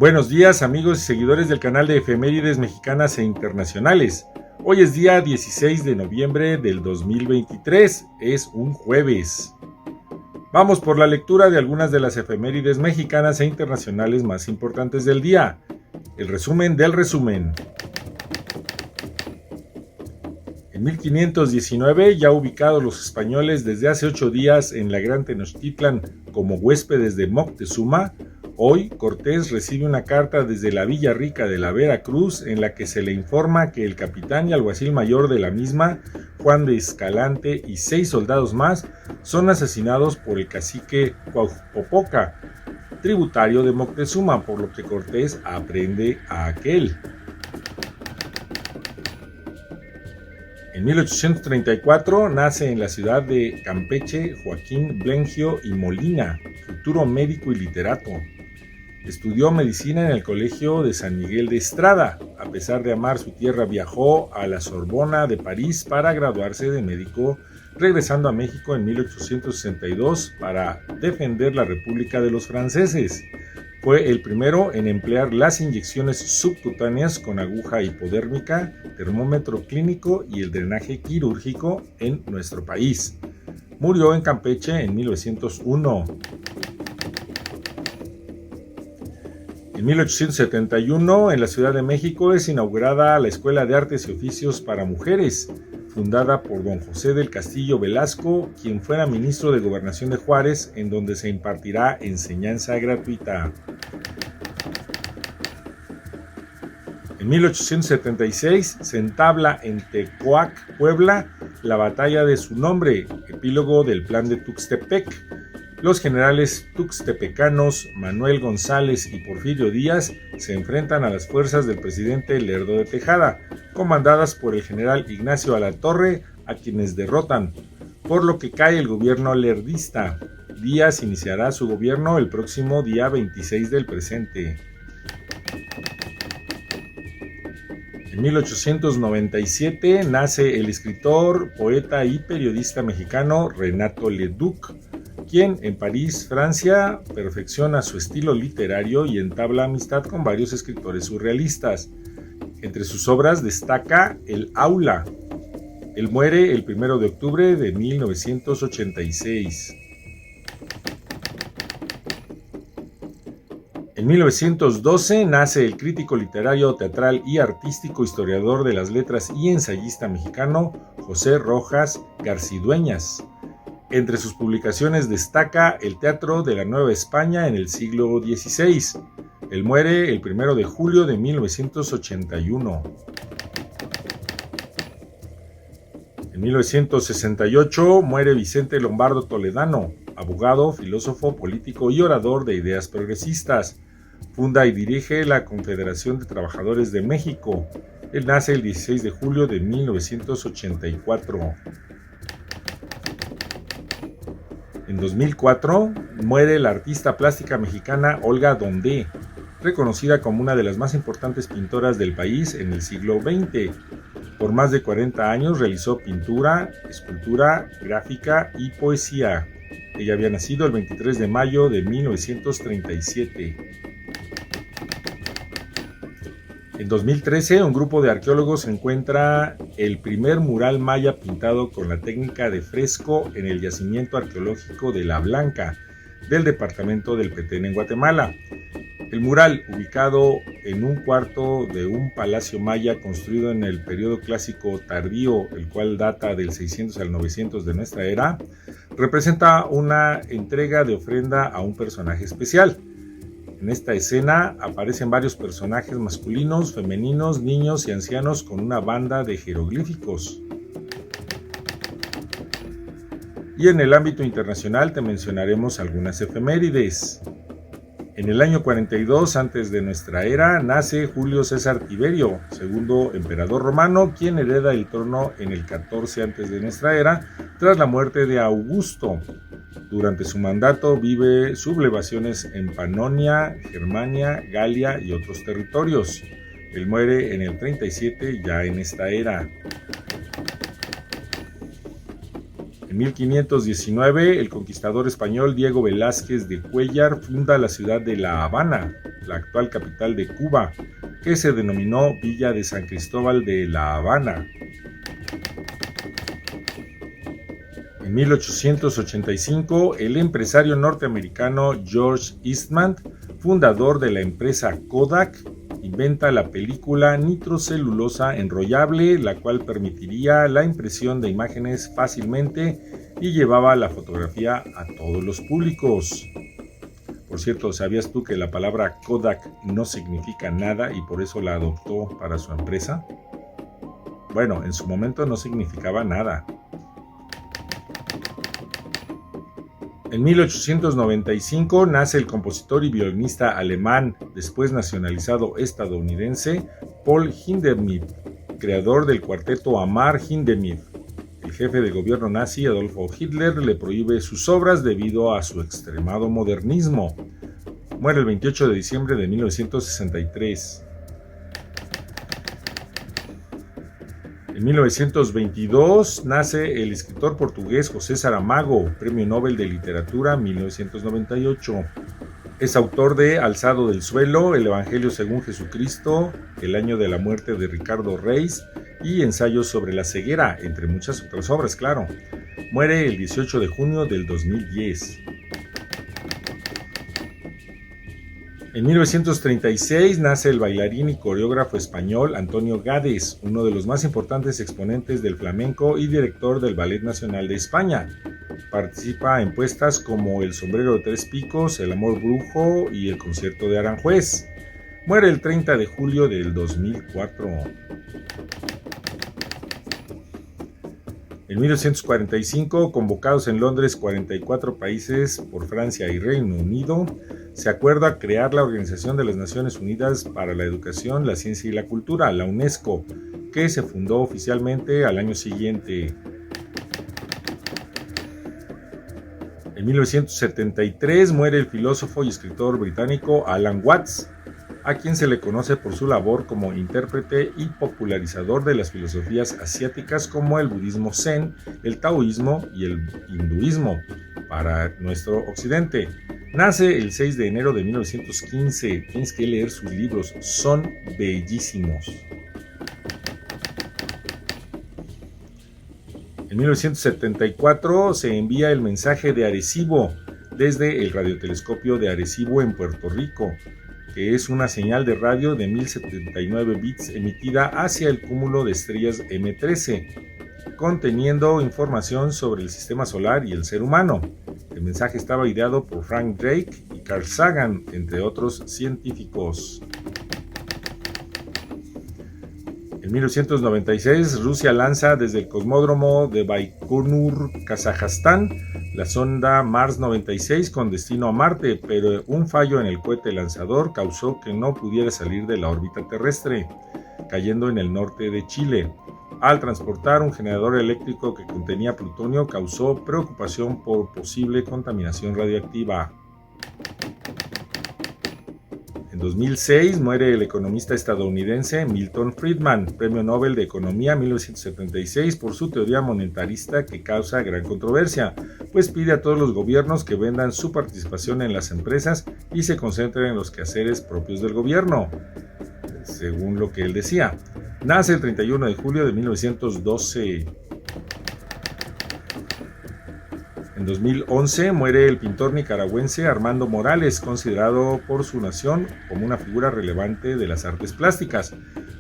Buenos días amigos y seguidores del canal de efemérides mexicanas e internacionales. Hoy es día 16 de noviembre del 2023, es un jueves. Vamos por la lectura de algunas de las efemérides mexicanas e internacionales más importantes del día. El resumen del resumen. En 1519, ya ubicados los españoles desde hace 8 días en la Gran Tenochtitlan como huéspedes de Moctezuma, hoy Cortés recibe una carta desde la Villa Rica de la Veracruz en la que se le informa que el capitán y alguacil mayor de la misma, Juan de Escalante, y 6 soldados más son asesinados por el cacique Cuauhpopoca, tributario de Moctezuma, por lo que Cortés aprehende a aquel. En 1834 nace en la ciudad de Campeche Joaquín Blengio y Molina, futuro médico y literato. Estudió medicina en el Colegio de San Miguel de Estrada. A pesar de amar su tierra, viajó a la Sorbona de París para graduarse de médico, regresando a México en 1862 para defender la República de los franceses. Fue el primero en emplear las inyecciones subcutáneas con aguja hipodérmica, termómetro clínico y el drenaje quirúrgico en nuestro país. Murió en Campeche en 1901. En 1871, en la Ciudad de México, es inaugurada la Escuela de Artes y Oficios para Mujeres, fundada por don José del Castillo Velasco, quien fuera ministro de Gobernación de Juárez, en donde se impartirá enseñanza gratuita. En 1876 se entabla en Tecoac, Puebla, la batalla de su nombre, epílogo del Plan de Tuxtepec. Los generales tuxtepecanos Manuel González y Porfirio Díaz se enfrentan a las fuerzas del presidente Lerdo de Tejada, comandadas por el general Ignacio Alatorre, a quienes derrotan, por lo que cae el gobierno lerdista. Díaz iniciará su gobierno el próximo día 26 del presente. En 1897 nace el escritor, poeta y periodista mexicano Renato Leduc, quien en París, Francia, perfecciona su estilo literario y entabla amistad con varios escritores surrealistas. Entre sus obras destaca El Aula. Él muere el 1 de octubre de 1986. En 1912 nace el crítico literario, teatral y artístico, historiador de las letras y ensayista mexicano José Rojas Garcidueñas. Entre sus publicaciones destaca El Teatro de la Nueva España en el siglo XVI. Él muere el 1 de julio de 1981. En 1968 muere Vicente Lombardo Toledano, abogado, filósofo, político y orador de ideas progresistas. Funda y dirige la Confederación de Trabajadores de México. Él nace el 16 de julio de 1984. En 2004 muere la artista plástica mexicana Olga Dondé, reconocida como una de las más importantes pintoras del país en el siglo XX. Por más de 40 años realizó pintura, escultura, gráfica y poesía. Ella había nacido el 23 de mayo de 1937. En 2013, un grupo de arqueólogos encuentra el primer mural maya pintado con la técnica de fresco en el yacimiento arqueológico de La Blanca, del departamento del Petén en Guatemala. El mural, ubicado en un cuarto de un palacio maya construido en el periodo clásico tardío, el cual data del 600 al 900 de nuestra era, representa una entrega de ofrenda a un personaje especial. En esta escena aparecen varios personajes masculinos, femeninos, niños y ancianos con una banda de jeroglíficos. Y en el ámbito internacional te mencionaremos algunas efemérides. En el año 42 antes de nuestra era nace Julio César Tiberio, segundo emperador romano, quien hereda el trono en el 14 antes de nuestra era, tras la muerte de Augusto. Durante su mandato vive sublevaciones en Panonia, Germania, Galia y otros territorios. Él muere en el 37 ya en esta era. En 1519, el conquistador español Diego Velázquez de Cuéllar funda la ciudad de La Habana. la actual capital de Cuba, que se denominó Villa de San Cristóbal de La Habana. En 1885, el empresario norteamericano George Eastman, fundador de la empresa Kodak, inventa la película nitrocelulosa enrollable, la cual permitiría la impresión de imágenes fácilmente y llevaba la fotografía a todos los públicos. Por cierto, ¿sabías tú que la palabra Kodak no significa nada y por eso la adoptó para su empresa? Bueno, en su momento no significaba nada. En 1895 nace el compositor y violinista alemán, después nacionalizado estadounidense, Paul Hindemith, creador del cuarteto Amar Hindemith. El jefe de gobierno nazi, Adolfo Hitler, le prohíbe sus obras debido a su extremado modernismo. Muere el 28 de diciembre de 1963. En 1922 nace el escritor portugués José Saramago, Premio Nobel de Literatura 1998. Es autor de Alzado del suelo, El Evangelio según Jesucristo, El año de la muerte de Ricardo Reis y Ensayos sobre la ceguera, entre muchas otras obras, claro. Muere el 18 de junio del 2010. En 1936 nace el bailarín y coreógrafo español Antonio Gades, uno de los más importantes exponentes del flamenco y director del Ballet Nacional de España. Participa en puestas como El sombrero de tres picos, El amor brujo y El concierto de Aranjuez. Muere el 30 de julio del 2004. En 1945, convocados en Londres 44 países por Francia y Reino Unido, se acuerda crear la Organización de las Naciones Unidas para la Educación, la Ciencia y la Cultura, la UNESCO, que se fundó oficialmente al año siguiente. En 1973 muere el filósofo y escritor británico Alan Watts, a quien se le conoce por su labor como intérprete y popularizador de las filosofías asiáticas como el budismo zen, el taoísmo y el hinduismo para nuestro occidente. Nace el 6 de enero de 1915. Tienes que leer sus libros, son bellísimos. En 1974 se envía el mensaje de Arecibo desde el radiotelescopio de Arecibo en Puerto Rico, que es una señal de radio de 1079 bits emitida hacia el cúmulo de estrellas M13, conteniendo información sobre el sistema solar y el ser humano. El mensaje estaba ideado por Frank Drake y Carl Sagan, entre otros científicos. En 1996, Rusia lanza desde el cosmódromo de Baikonur, Kazajstán, la sonda Mars 96 con destino a Marte, pero un fallo en el cohete lanzador causó que no pudiera salir de la órbita terrestre, cayendo en el norte de Chile. Al transportar un generador eléctrico que contenía plutonio, causó preocupación por posible contaminación radiactiva. En 2006 muere el economista estadounidense Milton Friedman, Premio Nobel de Economía 1976 por su teoría monetarista que causa gran controversia, pues pide a todos los gobiernos que vendan su participación en las empresas y se concentren en los quehaceres propios del gobierno, según lo que él decía. Nace el 31 de julio de 1912. En 2011 muere el pintor nicaragüense Armando Morales, considerado por su nación como una figura relevante de las artes plásticas.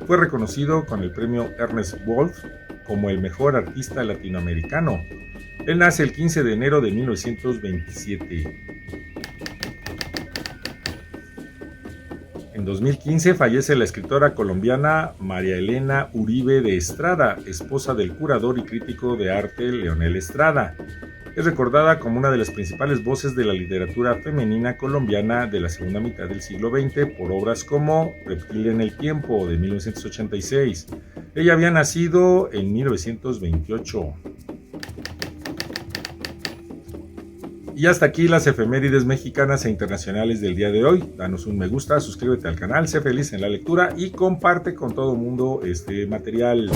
Fue reconocido con el premio Ernest Wolf como el mejor artista latinoamericano. Él nace el 15 de enero de 1927. En 2015 fallece la escritora colombiana María Elena Uribe de Estrada, esposa del curador y crítico de arte Leonel Estrada. Es recordada como una de las principales voces de la literatura femenina colombiana de la segunda mitad del siglo XX por obras como Reptil en el tiempo, de 1986. Ella había nacido en 1928. Y hasta aquí las efemérides mexicanas e internacionales del día de hoy. Danos un me gusta, suscríbete al canal, sé feliz en la lectura y comparte con todo el mundo este material.